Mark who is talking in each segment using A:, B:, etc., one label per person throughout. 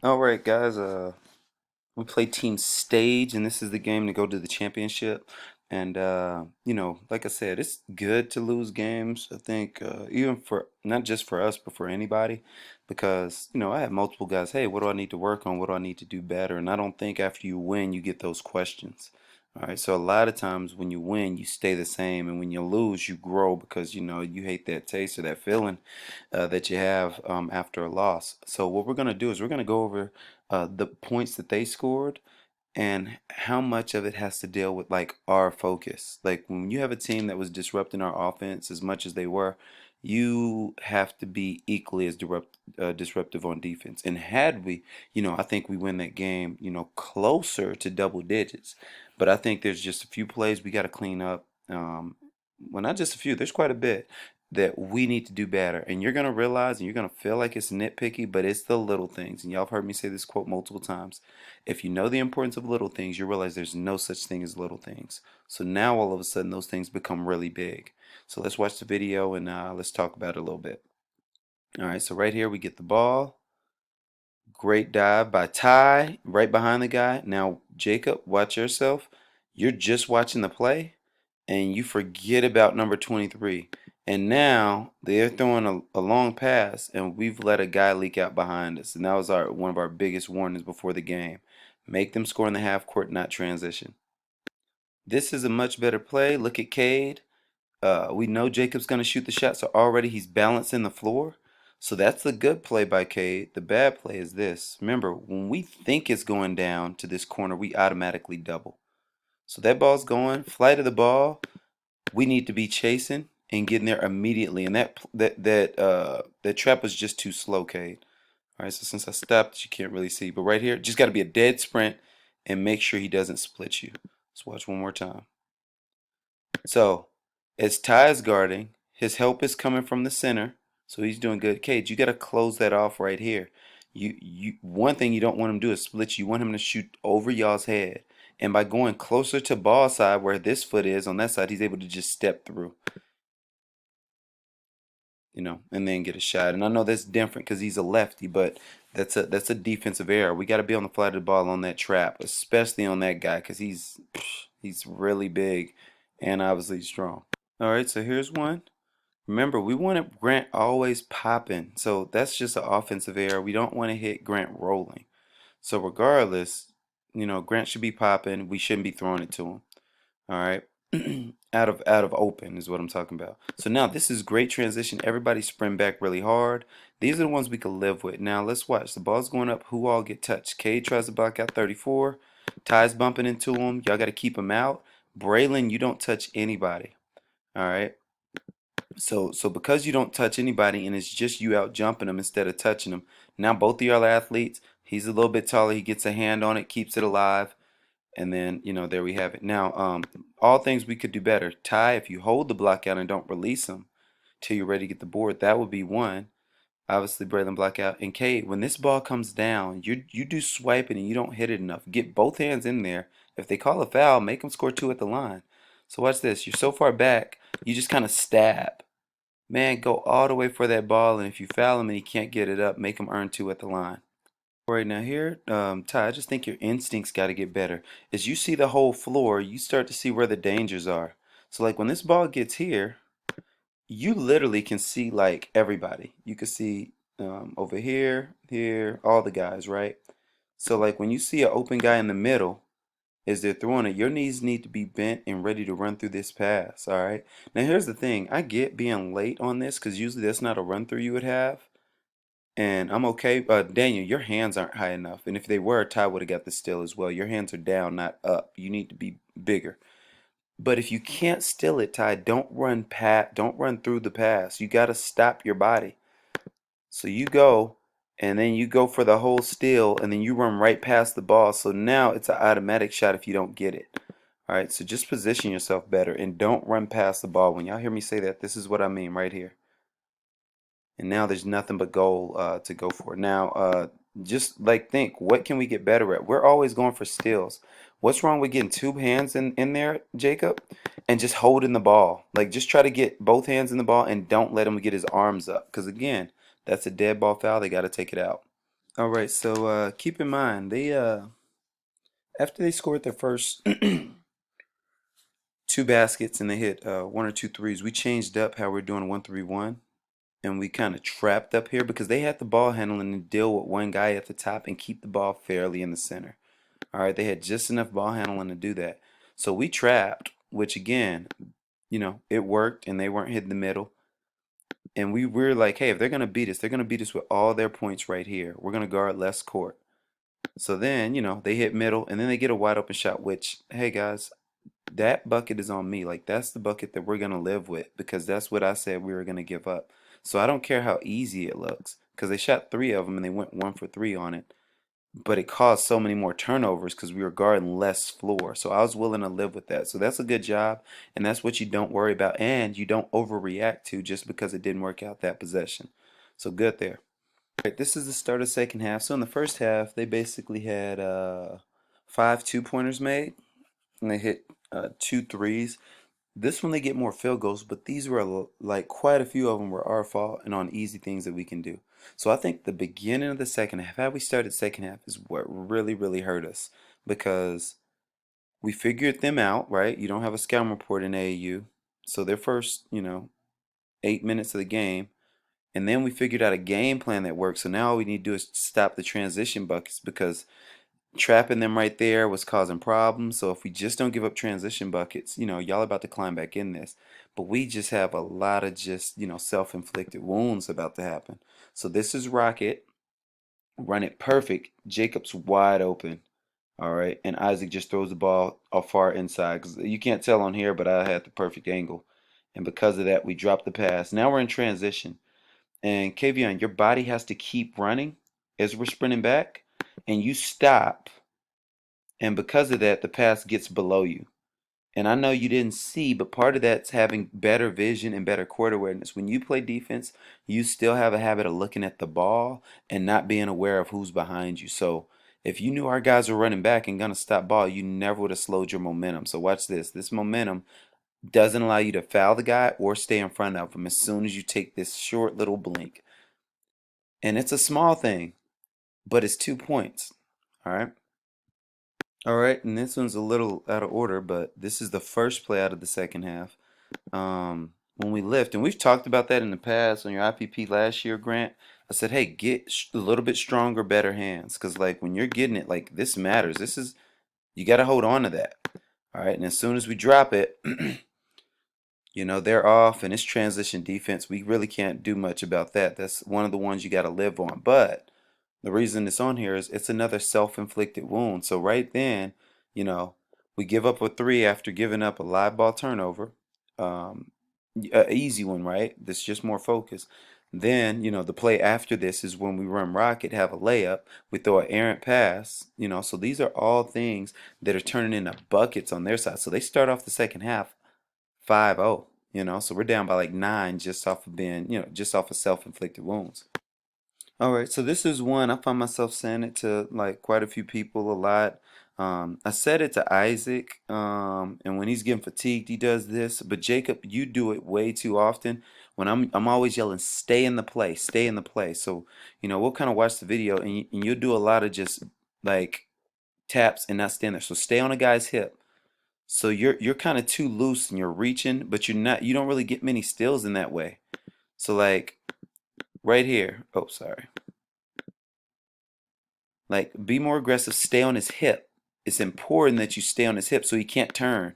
A: All right, guys. We play Team Stage, and this is the game to go to the championship. And like I said, it's good to lose games. I think even for not just for us, but for anybody, because I have multiple guys. Hey, what do I need to work on? What do I need to do better? And I don't think after you win, you get those questions. All right, so a lot of times when you win, you stay the same, and when you lose, you grow because you hate that taste or that feeling that you have after a loss. So what we're gonna do is we're gonna go over the points that they scored and how much of it has to deal with like our focus. Like when you have a team that was disrupting our offense as much as they were, you have to be equally as disruptive on defense. And had we, I think we win that game, closer to double digits. But I think there's just a few plays we got to clean up. Well, not just a few, there's quite a bit that we need to do better. And you're going to realize and you're going to feel like it's nitpicky, but it's the little things. And y'all have heard me say this quote multiple times. If you know the importance of little things, you realize there's no such thing as little things. So now all of a sudden those things become really big. So let's watch the video and let's talk about it a little bit. All right, so right here we get the ball. Great dive by Ty, right behind the guy. Now, Jacob, watch yourself. You're just watching the play and you forget about number 23. And now they're throwing a long pass, and we've let a guy leak out behind us. And that was one of our biggest warnings before the game. Make them score in the half court, not transition. This is a much better play. Look at Cade. We know Jacob's going to shoot the shot, so already he's balancing the floor. So that's the good play by Cade. The bad play is this. Remember, when we think it's going down to this corner, we automatically double. So that ball's going. Flight of the ball. We need to be chasing and getting there immediately. And that trap was just too slow, Cade. All right, so since I stopped, you can't really see. But right here, just got to be a dead sprint and make sure he doesn't split you. Let's watch one more time. So as Ty is guarding, his help is coming from the center, so he's doing good. Cage, you got to close that off right here. One thing you don't want him to do is split you. You want him to shoot over y'all's head. And by going closer to ball side where this foot is on that side, he's able to just step through, and then get a shot. And I know that's different because he's a lefty, but that's a defensive error. We got to be on the flat of the ball on that trap, especially on that guy because he's really big and obviously strong. All right, so here's one. Remember, we want Grant always popping, so that's just an offensive error. We don't want to hit Grant rolling. So regardless, Grant should be popping. We shouldn't be throwing it to him. All right, out of open is what I'm talking about. So now this is great transition. Everybody sprint back really hard. These are the ones we can live with. Now let's watch. The ball's going up. Who all get touched? Cade tries to block out 34. Ty's bumping into him. Y'all got to keep him out. Braylon, you don't touch anybody. All right. So because you don't touch anybody and it's just you out jumping them instead of touching them, now both of y'all are athletes. He's a little bit taller. He gets a hand on it, keeps it alive, and then there we have it. Now, all things we could do better. Ty, if you hold the block out and don't release him till you're ready to get the board, that would be one. Obviously, Braylon block out. And Kate, when this ball comes down, you do swiping and you don't hit it enough. Get both hands in there. If they call a foul, make them score two at the line. So watch this. You're so far back, you just kind of stab. Man, go all the way for that ball, and if you foul him and he can't get it up, make him earn two at the line. All right, now here, Ty, I just think your instincts got to get better. As you see the whole floor, you start to see where the dangers are. So, like, when this ball gets here, you literally can see, like, everybody. You can see over here, here, all the guys, right? So, like, when you see an open guy in the middle, as they're throwing it, your knees need to be bent and ready to run through this pass, all right? Now, here's the thing. I get being late on this because usually that's not a run through you would have. And I'm okay. Daniel, your hands aren't high enough. And if they were, Ty would have got the steal as well. Your hands are down, not up. You need to be bigger. But if you can't steal it, Ty, don't run through the pass. You got to stop your body. So you go, and then you go for the whole steal, and then you run right past the ball. So now it's an automatic shot if you don't get it. All right, so just position yourself better and don't run past the ball. When y'all hear me say that, this is what I mean right here. And now there's nothing but goal to go for. Now, just like think, what can we get better at? We're always going for steals. What's wrong with getting two hands in there, Jacob, and just holding the ball? Like, just try to get both hands in the ball and don't let him get his arms up. Because, again, that's a dead ball foul. They got to take it out. All right, so keep in mind they after they scored their first two baskets and they hit one or two threes, we changed up how we're doing 1-3-1, and we kind of trapped up here because they had the ball handling and deal with one guy at the top and keep the ball fairly in the center. All right, they had just enough ball handling to do that. So we trapped, which again, it worked and they weren't hitting the middle. And we were like, hey, if they're going to beat us, they're going to beat us with all their points right here. We're going to guard less court. So then, they hit middle and then they get a wide open shot, which, hey guys, that bucket is on me. Like, that's the bucket that we're going to live with because that's what I said we were going to give up. So I don't care how easy it looks because they shot three of them and they went 1 for 3 on it. But it caused so many more turnovers because we were guarding less floor. So I was willing to live with that. So that's a good job. And that's what you don't worry about. And you don't overreact to just because it didn't work out that possession. So good there. All right, this is the start of the second half. So in the first half, they basically had 5 2-pointers made. And they hit 2 threes. This one they get more field goals, but these were like quite a few of them were our fault and on easy things that we can do. So I think the beginning of the second half, how we started second half, is what really, really hurt us because we figured them out, right? You don't have a scouting report in AAU. So their first, 8 minutes of the game, and then we figured out a game plan that works. So now all we need to do is stop the transition buckets because trapping them right there was causing problems. So if we just don't give up transition buckets, y'all are about to climb back in this. But we just have a lot of just, self-inflicted wounds about to happen. So this is Rocket. Run it perfect. Jacob's wide open. All right. And Isaac just throws the ball off far inside. Because you can't tell on here, but I had the perfect angle. And because of that, we dropped the pass. Now we're in transition. And Kavion, your body has to keep running as we're sprinting back. And you stop, and because of that, the pass gets below you. And I know you didn't see, but part of that's having better vision and better court awareness. When you play defense, you still have a habit of looking at the ball and not being aware of who's behind you. So if you knew our guys were running back and gonna stop ball, you never would have slowed your momentum. So watch this. This momentum doesn't allow you to foul the guy or stay in front of him as soon as you take this short little blink. And it's a small thing, but it's 2 points. All right. All right, and this one's a little out of order, but this is the first play out of the second half. When we lift, and we've talked about that in the past on your IPP last year, Grant. I said, hey, get a little bit stronger, better hands, because like when you're getting it, like this matters. This is you got to hold on to that. All right, and as soon as we drop it, they're off, and it's transition defense. We really can't do much about that. That's one of the ones you got to live on. But the reason it's on here is it's another self-inflicted wound. So right then, you know, we give up a three after giving up a live ball turnover. Um, a easy one, right? That's just more focus. Then, the play after this is when we run rocket, have a layup, we throw an errant pass, so these are all things that are turning into buckets on their side. So they start off the second half 5-0, so we're down by like 9 just off of being, just off of self-inflicted wounds. All right, so this is one I find myself saying it to like quite a few people a lot. I said it to Isaac, and when he's getting fatigued, he does this. But Jacob, you do it way too often. When I'm always yelling, "Stay in the play, stay in the play." So we'll kind of watch the video, and you'll do a lot of just like taps and not stand there. So stay on a guy's hip. So you're kind of too loose and you're reaching, but you're not. You don't really get many steals in that way. So like right here. Oh, sorry. Like, be more aggressive, stay on his hip. It's important that you stay on his hip so he can't turn.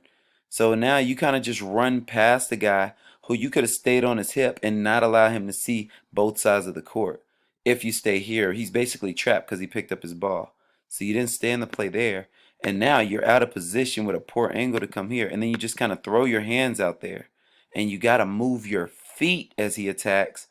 A: So now you kind of just run past the guy who you could have stayed on his hip and not allow him to see both sides of the court. If you stay here, he's basically trapped because he picked up his ball. So you didn't stay in the play there. And now you're out of position with a poor angle to come here. And then you just kind of throw your hands out there. And you got to move your feet as he attacks,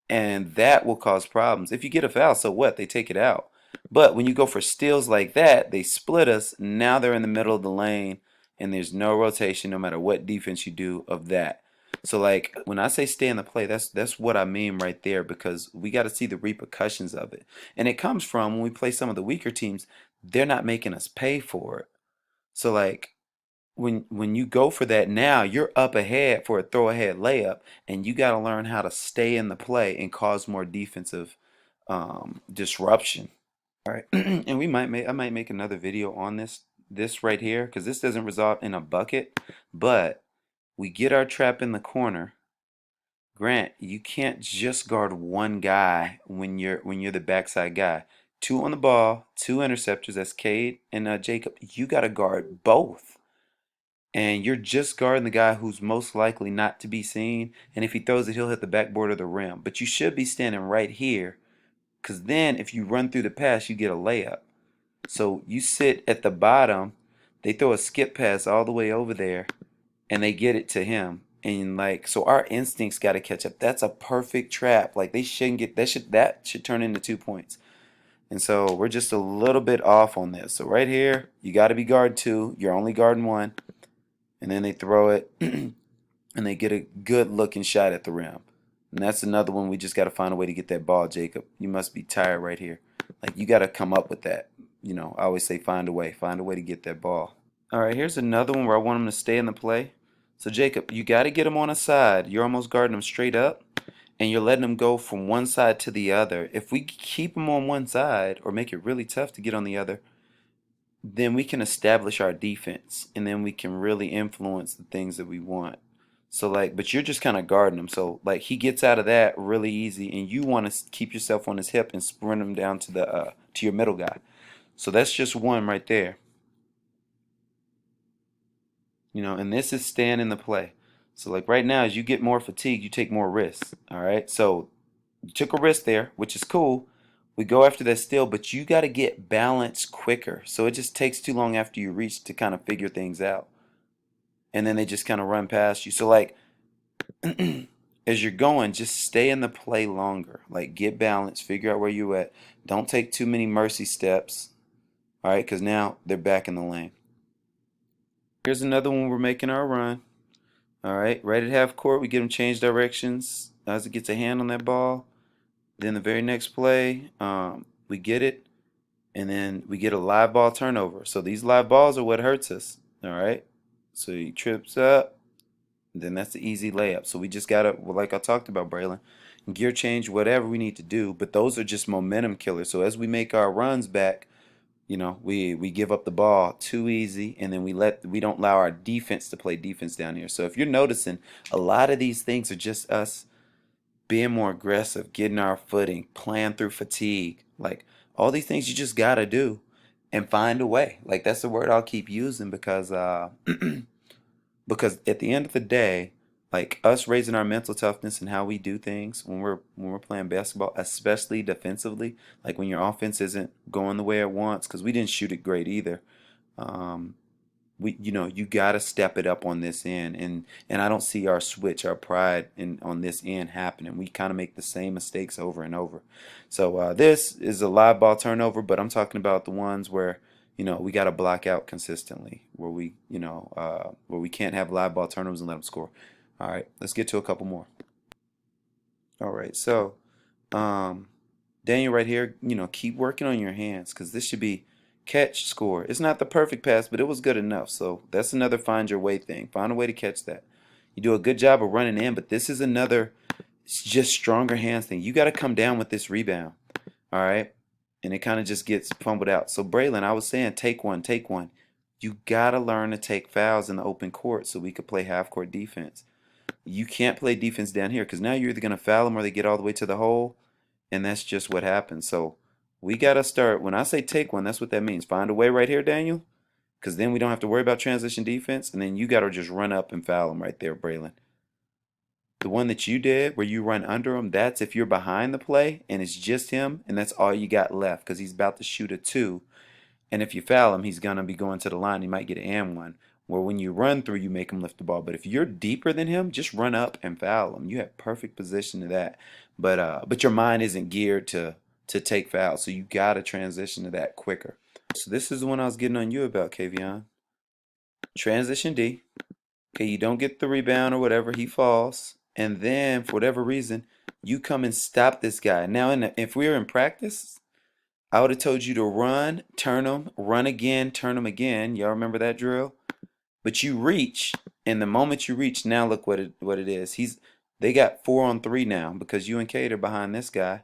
A: and that will cause problems. If you get a foul, so what? They take it out. But when you go for steals like that, they split us. Now they're in the middle of the lane, and there's no rotation, no matter what defense you do of that. So like when I say stay in the play, that's what I mean right there because we got to see the repercussions of it. And it comes from when we play some of the weaker teams, they're not making us pay for it. So like when you go for that now, you're up ahead for a throw ahead layup, and you got to learn how to stay in the play and cause more defensive disruption. All right, and I might make another video on this right here because this doesn't result in a bucket, but we get our trap in the corner. Grant, you can't just guard one guy when you're the backside guy. Two on the ball, two interceptors. That's Cade and Jacob. You got to guard both, and you're just guarding the guy who's most likely not to be seen. And if he throws it, he'll hit the backboard of the rim. But you should be standing right here, because then if you run through the pass, you get a layup. So you sit at the bottom. They throw a skip pass all the way over there, and they get it to him. And like, so our instincts got to catch up. That's a perfect trap. Like they shouldn't get that should turn into 2 points. And so we're just a little bit off on this. So right here, you got to be guard two. You're only guarding one, and then they throw it, and they get a good looking shot at the rim. And that's another one. We just got to find a way to get that ball, Jacob. You must be tired right here. Like you got to come up with that. I always say find a way to get that ball. All right, here's another one where I want him to stay in the play. So Jacob, you got to get him on a side. You're almost guarding him straight up, and you're letting him go from one side to the other. If we keep him on one side or make it really tough to get on the other, then we can establish our defense, and then we can really influence the things that we want. So like, but you're just kind of guarding him. So like, he gets out of that really easy, and you want to keep yourself on his hip and sprint him down to the to your middle guy. So that's just one right there. And this is staying in the play. So like right now, as you get more fatigue, you take more risks. All right. So you took a risk there, which is cool. We go after that still, but you got to get balance quicker. So it just takes too long after you reach to kind of figure things out. And then they just kind of run past you. So like as you're going, just stay in the play longer. Like get balance, figure out where you at. Don't take too many mercy steps. All right, because now they're back in the lane. Here's another one. We're making our run. All right, right at half court, we get him change directions. As it gets a hand on that ball, then the very next play, we get it, and then we get a live ball turnover. So these live balls are what hurts us. All right, so he trips up, and then that's the easy layup. So we just gotta, well, like I talked about, Braylon, gear change, whatever we need to do. But those are just momentum killers. So as we make our runs back, we give up the ball too easy, and then we don't allow our defense to play defense down here. So if you're noticing, a lot of these things are just us being more aggressive, getting our footing, playing through fatigue. Like all these things you just gotta do and find a way. Like that's the word I'll keep using because because at the end of the day, like us raising our mental toughness and how we do things when we're playing basketball, especially defensively, like when your offense isn't going the way it wants, because we didn't shoot it great either. Um, you got to step it up on this end, and I don't see our switch, our pride in on this end happening. We kind of make the same mistakes over and over. So this is a live ball turnover, but I'm talking about the ones where we got to block out consistently, where we can't have live ball turnovers and let them score. All right, let's get to a couple more. All right, so um, Daniel right here, keep working on your hands because this should be catch, score. It's not the perfect pass, but it was good enough. So that's another find your way thing. Find a way to catch that. You do a good job of running in, but this is another just stronger hands thing. You got to come down with this rebound. All right. And it kind of just gets fumbled out. So Braylon, I was saying take one, take one. You got to learn to take fouls in the open court so we could play half court defense. You can't play defense down here because now you're either going to foul them or they get all the way to the hole, and that's just what happens. So we got to start. When I say take one, that's what that means. Find a way right here, Daniel, because then we don't have to worry about transition defense, and then you got to just run up and foul them right there, Braylon. The one that you did where you run under him, that's if you're behind the play and it's just him, and that's all you got left because he's about to shoot a two. And if you foul him, he's going to be going to the line. He might get an and one. Where when you run through, you make him lift the ball. But if you're deeper than him, just run up and foul him. You have perfect position to that. But your mind isn't geared to take fouls, so you got to transition to that quicker. So this is the one I was getting on you about, Kavion. Transition D. Okay, you don't get the rebound or whatever. He falls. And then, for whatever reason, you come and stop this guy. Now, if we were in practice, I would have told you to run, turn him, run again, turn him again. Y'all remember that drill? But you reach, and the moment you reach, now look what it is. They got 4-on-3 now because you and Kate are behind this guy,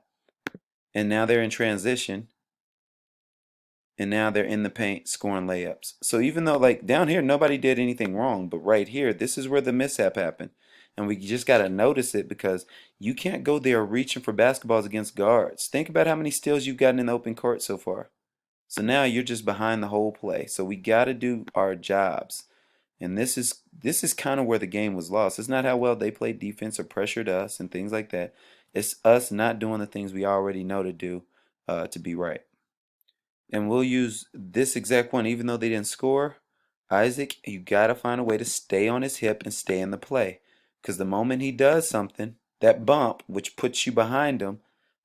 A: and now they're in transition. and now they're in the paint scoring layups. So even though like down here nobody did anything wrong, but right here this is where the mishap happened. And we just got to notice it because you can't go there reaching for basketballs against guards. Think about how many steals you've gotten in the open court so far. So now you're just behind the whole play. So we got to do our jobs. And this is kind of where the game was lost. It's not how well they played defense or pressured us and things like that. It's us not doing the things we already know to do to be right. And we'll use this exact one, even though they didn't score. Isaac, you got to find a way to stay on his hip and stay in the play. Because the moment he does something, that bump, which puts you behind him,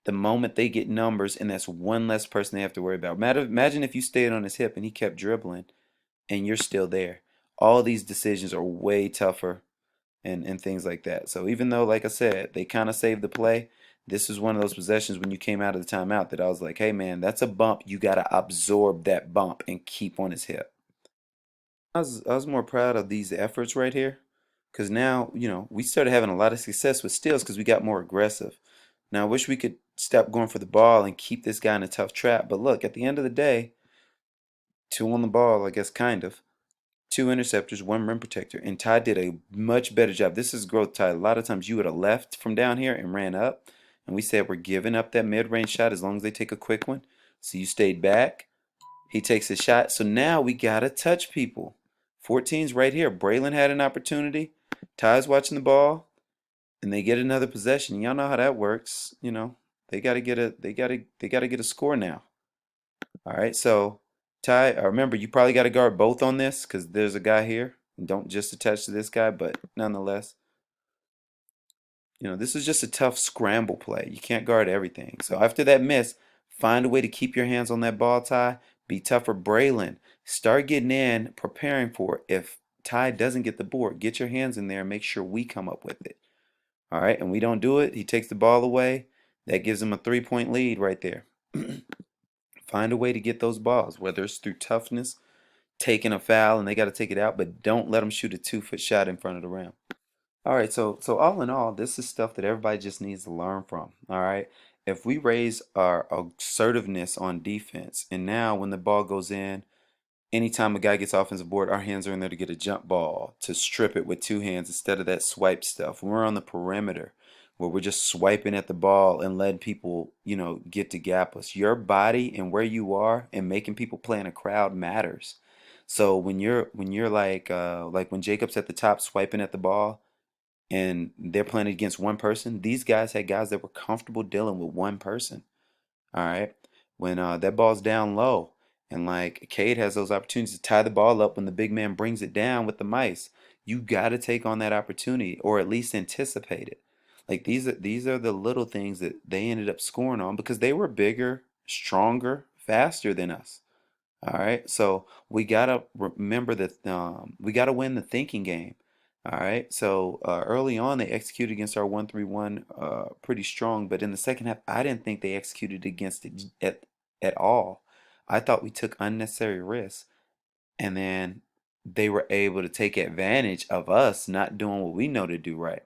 A: the moment they get numbers, and that's one less person they have to worry about. Imagine if you stayed on his hip and he kept dribbling and you're still there. All these decisions are way tougher and things like that. So even though, like I said, they kind of saved the play, this is one of those possessions when you came out of the timeout that I was like, hey man, that's a bump. You got to absorb that bump and keep on his hip. I was more proud of these efforts right here because now, we started having a lot of success with steals because we got more aggressive. Now, I wish we could stop going for the ball and keep this guy in a tough trap. But look, at the end of the day, two on the ball, I guess, kind of. Two interceptors, one rim protector, and Ty did a much better job. This is growth, Ty. A lot of times you would have left from down here and ran up, and we said we're giving up that mid-range shot as long as they take a quick one. So you stayed back. He takes a shot. So now we gotta touch people. 14's right here. Braylon had an opportunity. Ty's watching the ball, and they get another possession. Y'all know how that works. They gotta get a score now. All right, so Ty, remember you probably got to guard both on this because there's a guy here. And don't just attach to this guy, but nonetheless, this is just a tough scramble play. You can't guard everything. So after that miss, find a way to keep your hands on that ball, Ty. Be tougher, Braylon. Start getting in, preparing for it. If Ty doesn't get the board, get your hands in there and make sure we come up with it. All right, and we don't do it. He takes the ball away. That gives him a 3-point lead right there. Find a way to get those balls, whether it's through toughness, taking a foul, and they got to take it out, but don't let them shoot a 2-foot shot in front of the rim. All right, so all in all, this is stuff that everybody just needs to learn from. All right, if we raise our assertiveness on defense, and now when the ball goes in, anytime a guy gets offensive board, our hands are in there to get a jump ball, to strip it with two hands instead of that swipe stuff. When we're on the perimeter, where we're just swiping at the ball and letting people, get to gap us. Your body and where you are and making people play in a crowd matters. So when you're like when Jacob's at the top swiping at the ball and they're playing against one person, these guys had guys that were comfortable dealing with one person. All right. When that ball's down low, and like Cade has those opportunities to tie the ball up when the big man brings it down with the mice, you got to take on that opportunity or at least anticipate it. Like these are the little things that they ended up scoring on because they were bigger, stronger, faster than us. All right, so we gotta remember that we gotta win the thinking game. All right, so early on they executed against our 1-3-1 pretty strong, but in the second half I didn't think they executed against it at all. I thought we took unnecessary risks, and then they were able to take advantage of us not doing what we know to do right.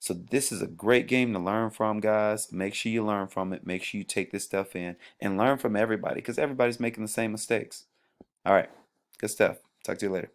A: So this is a great game to learn from, guys. Make sure you learn from it. Make sure you take this stuff in and learn from everybody because everybody's making the same mistakes. All right. Good stuff. Talk to you later.